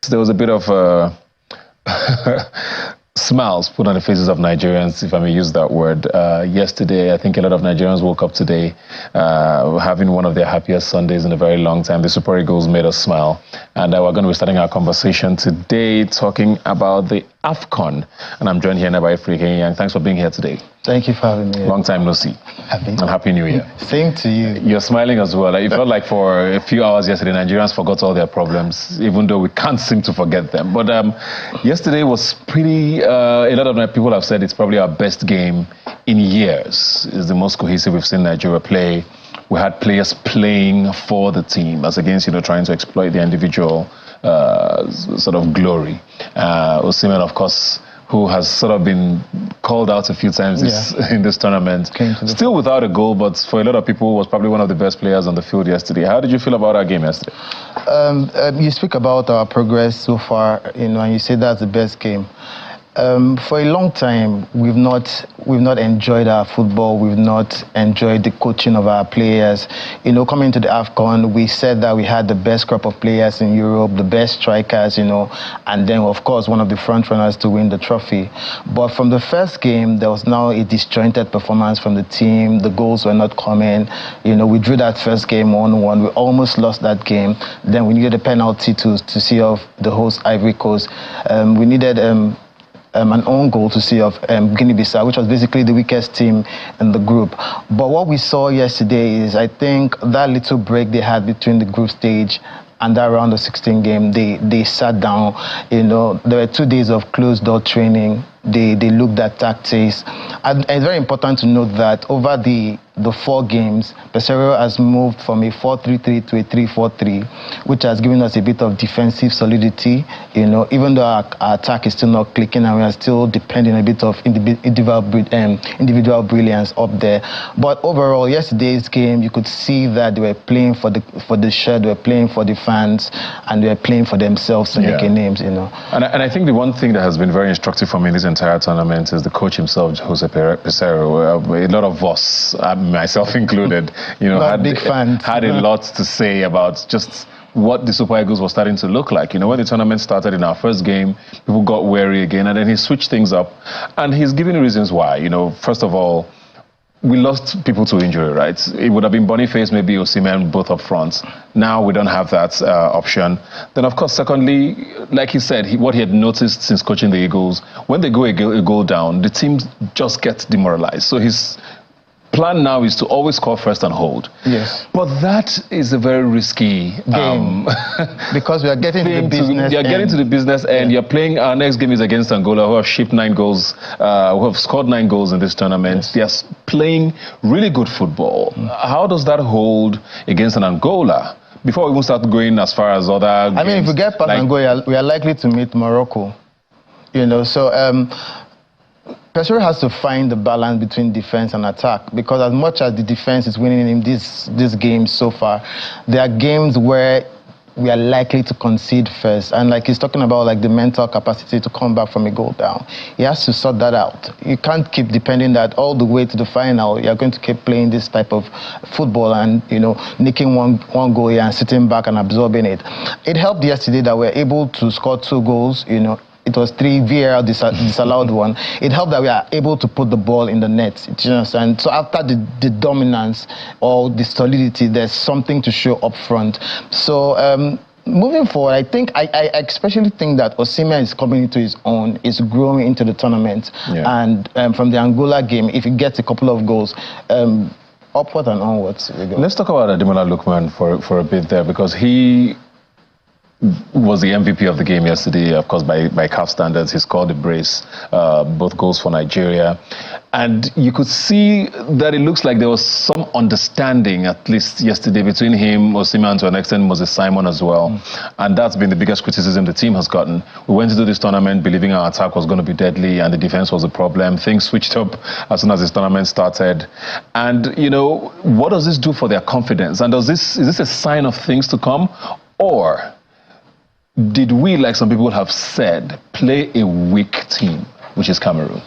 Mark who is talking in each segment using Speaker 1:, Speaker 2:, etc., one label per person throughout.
Speaker 1: There was a bit of smiles put on the faces of Nigerians, if I may use that word. Yesterday, I think a lot of Nigerians woke up today having one of their happiest Sundays in a very long time. The Super Eagles made us smile. And we're going to be starting our conversation today talking about the AFCON. And I'm joined here now by Freaking Young. Thanks for being here today.
Speaker 2: Thank you for having me.
Speaker 1: Long time no see. And Happy New Year.
Speaker 2: Same to you.
Speaker 1: You're smiling as well. It felt like for a few hours yesterday, Nigerians forgot all their problems, even though we can't seem to forget them. But yesterday was pretty, a lot of people have said it's probably our best game in years. It's the most cohesive we've seen Nigeria play. We had players playing for the team as against, trying to exploit the individual sort of glory. Osimhen, of course, who has sort of been called out a few times in this tournament. Still without a goal, but for a lot of people was probably one of the best players on the field yesterday. How did you feel about our game yesterday?
Speaker 2: You speak about our progress so far, and you say that's the best game. For a long time, we've not enjoyed our football. We've not enjoyed the coaching of our players. Coming to the AFCON, we said that we had the best crop of players in Europe, the best strikers, and then, of course, one of the front runners to win the trophy. But from the first game, there was now a disjointed performance from the team. The goals were not coming. We drew that first game 1-1. We almost lost that game. Then we needed a penalty to see off the host Ivory Coast. We needed an own goal to see of Guinea-Bissau, which was basically the weakest team in the group. But what we saw yesterday is, I think, that little break they had between the group stage and that round of 16 game, they sat down. There were 2 days of closed-door training. They looked at tactics. And it's very important to note that over the 4 games, Peseiro has moved from a 4-3-3 to a 3-4-3, which has given us a bit of defensive solidity. Even though our attack is still not clicking and we are still depending a bit of individual brilliance up there. But overall, yesterday's game, you could see that they were playing for the shirt, they were playing for the fans, and they were playing for themselves to make names. And
Speaker 1: I think the one thing that has been very instructive for me in this entire tournament is the coach himself, Jose Peseiro. A lot of us, myself included, had a lot to say about just what the Super Eagles were starting to look like. When the tournament started in our first game, people got wary again, and then he switched things up. And he's giving reasons why. First of all, we lost people to injury, right? It would have been Boniface, maybe Osimhen, both up front. Now we don't have that option. Then, of course, secondly, like he said, what he had noticed since coaching the Eagles, when they go a goal down, the team just gets demoralized. So his plan now is to always score first and hold.
Speaker 2: Yes.
Speaker 1: But that is a very risky
Speaker 2: game. Because we are getting to the business
Speaker 1: You're getting to the business end. You're playing, our next game is against Angola, who have shipped 9 goals, who have scored 9 goals in this tournament. Yes. They're playing really good football. How does that hold against an Angola? Before we even start going as far as other games,
Speaker 2: if we get past Angola, we are likely to meet Morocco. So Peseiro has to find the balance between defense and attack, because as much as the defense is winning in this game so far, there are games where we are likely to concede first. And like he's talking about, like the mental capacity to come back from a goal down. He has to sort that out. You can't keep depending that all the way to the final. You're going to keep playing this type of football and, nicking one goal here and sitting back and absorbing it. It helped yesterday that we were able to score 2 goals, It was 3 VAR disallowed one. It helped that we are able to put the ball in the net. And so after the dominance or the solidity, there's something to show up front. So moving forward, I especially think that Osimhen is coming into his own, is growing into the tournament. And from the Angola game, if he gets a couple of goals, upward and onwards we go.
Speaker 1: Let's talk about Ademola Lookman for a bit there, because he was the MVP of the game yesterday, of course, by CAF standards. He scored the brace, both goals for Nigeria. And you could see that it looks like there was some understanding, at least yesterday, between him, Osimhen, and to an extent, Moses Simon as well. And that's been the biggest criticism the team has gotten. We went into this tournament believing our attack was going to be deadly and the defense was a problem. Things switched up as soon as this tournament started. And, what does this do for their confidence? And is this a sign of things to come? Or did we, like some people have said, play a weak team, which is Cameroon?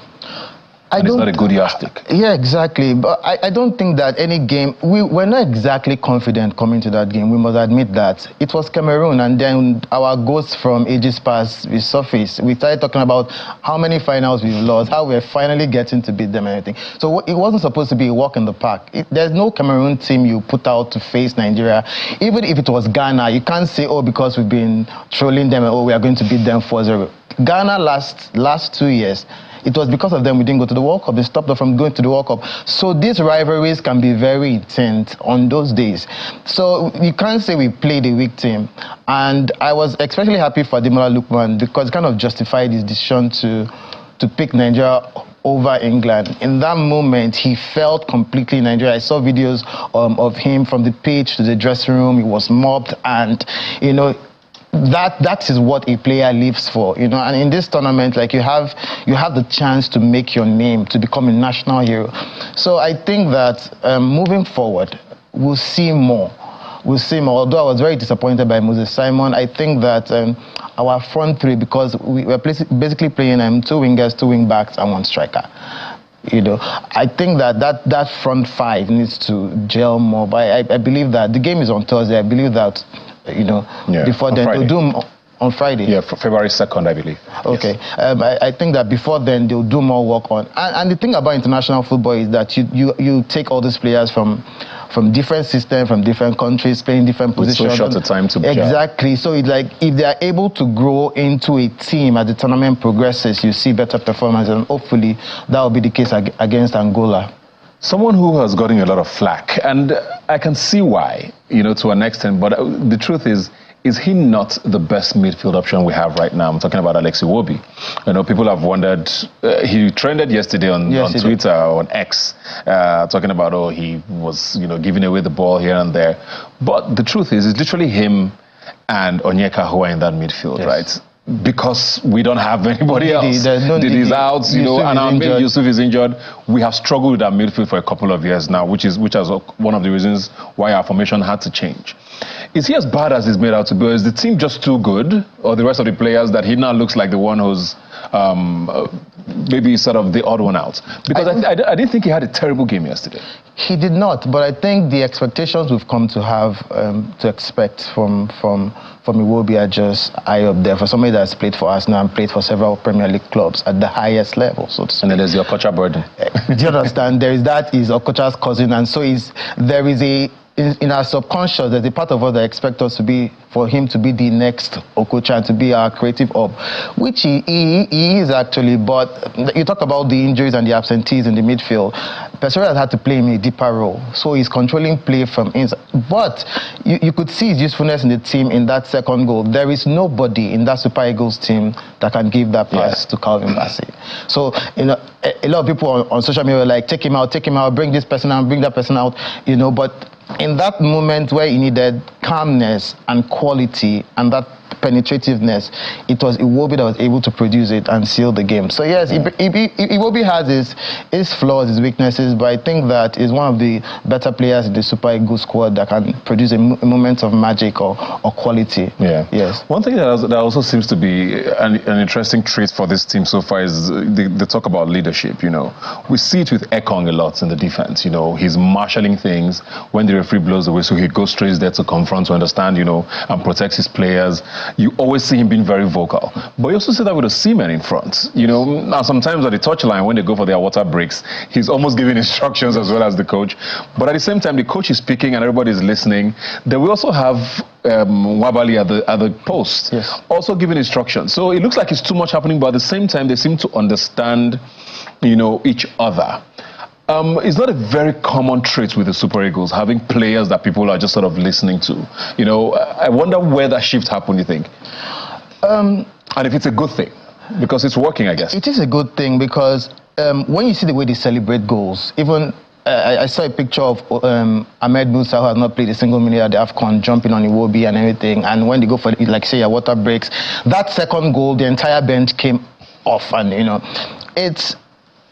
Speaker 1: It's not a good yardstick.
Speaker 2: Yeah, exactly. But I don't think that any game, we're not exactly confident coming to that game. We must admit that. It was Cameroon, and then our ghosts from ages past resurfaced. We started talking about how many finals we've lost, how we're finally getting to beat them and everything. So it wasn't supposed to be a walk in the park. There's no Cameroon team you put out to face Nigeria. Even if it was Ghana, you can't say, oh, because we've been trolling them, oh, we are going to beat them 4-0. Ghana last 2 years, it was because of them we didn't go to the World Cup. They stopped us from going to the World Cup. So these rivalries can be very intense on those days. So you can't say we played a weak team. And I was especially happy for Ademola Lookman because it kind of justified his decision to pick Nigeria over England. In that moment, he felt completely Nigeria. I saw videos of him from the pitch to the dressing room. He was mobbed, and that is what a player lives for, and in this tournament, like you have the chance to make your name, to become a national hero. So I think that moving forward, we'll see more. Although I was very disappointed by Moses Simon, I think that our front three, because we were basically playing 2 wingers, 2 wing backs, and 1 striker. I think that front 5 needs to gel more. But I believe that the game is on Thursday. I believe that before then they'll do on Friday.
Speaker 1: Yeah, February 2nd, I believe.
Speaker 2: Okay.
Speaker 1: Yes.
Speaker 2: I think that before then they'll do more work on. And the thing about international football is that you take all these players from different systems, from different countries, playing different positions.
Speaker 1: So short a time to
Speaker 2: exactly. So it's like if they are able to grow into a team as the tournament progresses, you see better performance, and hopefully that will be the case against Angola.
Speaker 1: Someone who has gotten a lot of flack, and I can see why, to an extent, but the truth is he not the best midfield option we have right now? I'm talking about Alex Iwobi. People have wondered, he trended yesterday on Twitter, on X, talking about, he was, giving away the ball here and there. But the truth is, it's literally him and Onyeka who are in that midfield, right? Because we don't have anybody else. Didi's out, and our main Yusuf is injured. We have struggled with our midfield for a couple of years now, which is one of the reasons why our formation had to change. Is he as bad as he's made out to be? Or is the team just too good, or the rest of the players, that he now looks like the one who's maybe sort of the odd one out? Because I didn't think he had a terrible game yesterday.
Speaker 2: He did not, but I think the expectations we've come to have to expect from Iwobi are just high up there. For somebody that's played for Arsenal and played for several Premier League clubs at the highest level, so to speak.
Speaker 1: And then there's the Okocha burden.
Speaker 2: Do you understand? Is Okocha's cousin, and so there is in our subconscious, there's a part of us that expect us to be, for him to be the next Okocha and to be our creative hub, which he is actually. But you talk about the injuries and the absentees in the midfield. Pesero has had to play in a deeper role, so he's controlling play from inside. But you could see his usefulness in the team in that second goal. There is nobody in that Super Eagles team that can give that pass to Calvin Bassey. So a lot of people on social media were like, take him out, bring this person out, bring that person out, but in that moment where he needed calmness and quality and that penetrativeness, it was Iwobi that was able to produce it and seal the game. So yes, Iwobi has his flaws, his weaknesses, but I think that he's one of the better players in the Super Eagles squad that can produce a moment of magic or quality.
Speaker 1: Yeah.
Speaker 2: Yes.
Speaker 1: One thing that also seems to be an interesting trait for this team so far is the talk about leadership. We see it with Ekong a lot in the defense. He's marshalling things. When the referee blows the whistle, he goes straight there to confront, to understand, and protects his players. You always see him being very vocal. But you also see that with the seamen in front. Now sometimes at the touchline, when they go for their water breaks, he's almost giving instructions as well as the coach. But at the same time, the coach is speaking and everybody's listening. Then we also have Wabali at the post, also giving instructions. So it looks like it's too much happening, but at the same time, they seem to understand, each other. It's not a very common trait with the Super Eagles, having players that people are just sort of listening to. I wonder where that shift happened, you think? And if it's a good thing, because it's working, I guess.
Speaker 2: It is a good thing because when you see the way they celebrate goals, even I saw a picture of Ahmed Musa, who has not played a single minute at the AFCON, jumping on Iwobi and everything. And when they go for, say, a water breaks, that second goal, the entire bench came off. And,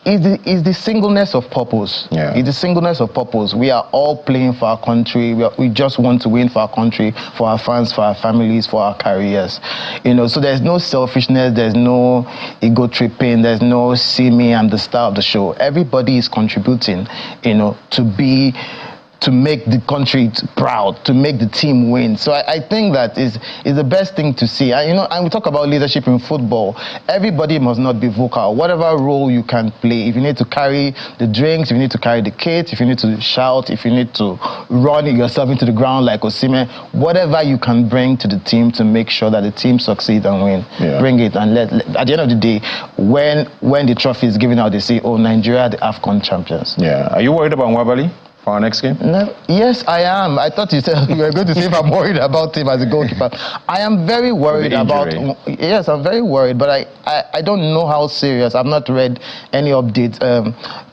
Speaker 2: is the singleness of purpose.
Speaker 1: Yeah.
Speaker 2: It's the singleness of purpose. We are all playing for our country. We just want to win for our country, for our fans, for our families, for our careers. So there's no selfishness, there's no ego tripping, there's no see me, I'm the star of the show. Everybody is contributing, to make the country proud, to make the team win. So I think that is the best thing to see. And we talk about leadership in football. Everybody must not be vocal. Whatever role you can play, if you need to carry the drinks, if you need to carry the kit, if you need to shout, if you need to run yourself into the ground like Osimhen, whatever you can bring to the team to make sure that the team succeeds and win, bring it. And at the end of the day, when the trophy is given out, they say, oh, Nigeria, the AFCON champions.
Speaker 1: Yeah. Are you worried about Nwabali for our next game?
Speaker 2: No, yes, I am. I thought you said you were going to say if I'm worried about him as a goalkeeper. I am very worried about. Yes, I'm very worried, but I don't know how serious. I've not read any update.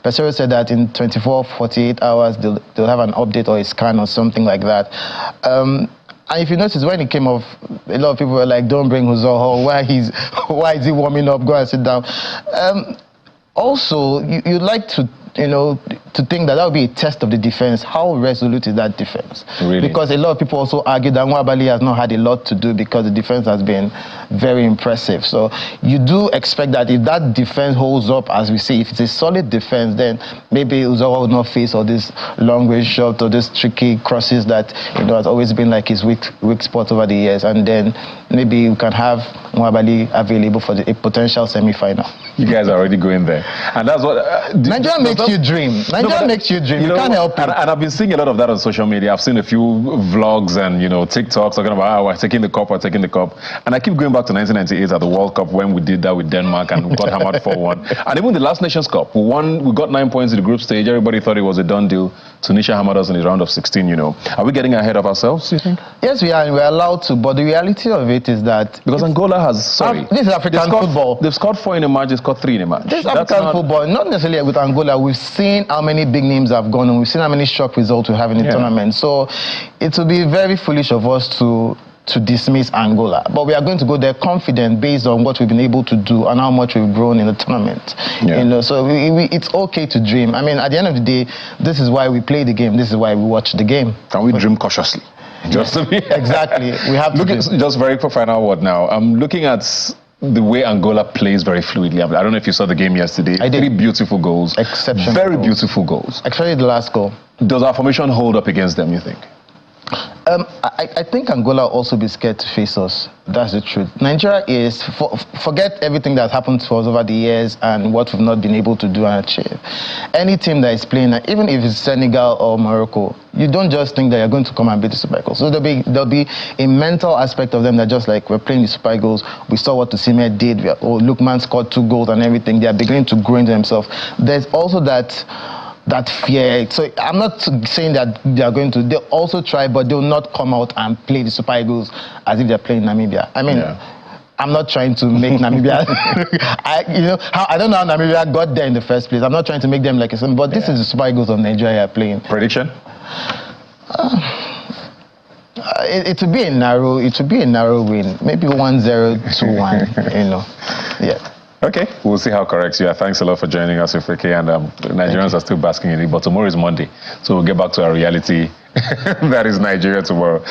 Speaker 2: Pesero said that in 24, 48 hours they'll have an update or a scan or something like that. And if you notice, when it came off, a lot of people were like, "Don't bring Uzoho. Why is he warming up? Go and sit down." Also, you'd like to think that would be a test of the defense. How resolute is that defense?
Speaker 1: Really?
Speaker 2: Because a lot of people also argue that Nwabali has not had a lot to do because the defense has been very impressive. So you do expect that if that defense holds up, as we see, if it's a solid defense, then maybe Uzoho will not face all this long-range shot or these tricky crosses that has always been like his weak spot over the years. And then maybe you can have Nwabali available for a potential semi-final.
Speaker 1: You guys are already going there. And that's what...
Speaker 2: Nigeria makes you dream. Nigeria makes you dream. You can't help it.
Speaker 1: And I've been seeing a lot of that on social media. I've seen a few vlogs and, TikToks talking about, we're taking the cup, And I keep going back to 1998 at the World Cup when we did that with Denmark and we got hammered 4-1. And even the last Nations Cup, we got 9 points in the group stage. Everybody thought it was a done deal. Tunisia hammered us in the round of 16, Are we getting ahead of ourselves, do you think?
Speaker 2: Yes, we are, and we're allowed to. But the reality of it is that...
Speaker 1: Because Angola has...
Speaker 2: This is African football.
Speaker 1: They've scored 4 in a match, they've scored 3 in a match.
Speaker 2: This is African football, not necessarily with Angola. We've seen how many big names have gone, and we've seen how many shock results we have in the tournament. So it would be very foolish of us to dismiss Angola. But we are going to go there confident based on what we've been able to do and how much we've grown in the tournament. So it's okay to dream. I mean, at the end of the day, this is why we play the game. This is why we watch the game.
Speaker 1: Can we dream cautiously?
Speaker 2: Exactly. We have to.
Speaker 1: Just very quick final word now. I'm looking at the way Angola plays very fluidly. I don't know if you saw the game yesterday.
Speaker 2: I did.
Speaker 1: 3 beautiful goals.
Speaker 2: Exceptional.
Speaker 1: Very beautiful goals.
Speaker 2: Especially the last goal.
Speaker 1: Does our formation hold up against them, you think?
Speaker 2: I think Angola will also be scared to face us. That's the truth. Nigeria is, forget everything that's happened to us over the years and what we've not been able to do and achieve. Any team that is playing, even if it's Senegal or Morocco, you don't just think that you're going to come and beat the Super Eagles. So there'll be a mental aspect of them that just like, we're playing the Super Eagles, we saw what Osimhen did, Lookman scored 2 goals and everything. They are beginning to grow into themselves. There's also that fear. So I'm not saying that they'll also try, but they'll not come out and play the Super Eagles as if they're playing Namibia. I mean, I'm not trying to make Namibia, I don't know how Namibia got there in the first place. I'm not trying to make them like a son, but this is the Super Eagles of Nigeria playing.
Speaker 1: Prediction?
Speaker 2: It would be a narrow win. Maybe 1-0, 2-1, Yeah.
Speaker 1: Okay, we'll see how correct you are. Thanks a lot for joining us, Ifeke, and Nigerians are still basking in it, but tomorrow is Monday, so we'll get back to our reality. That is Nigeria tomorrow.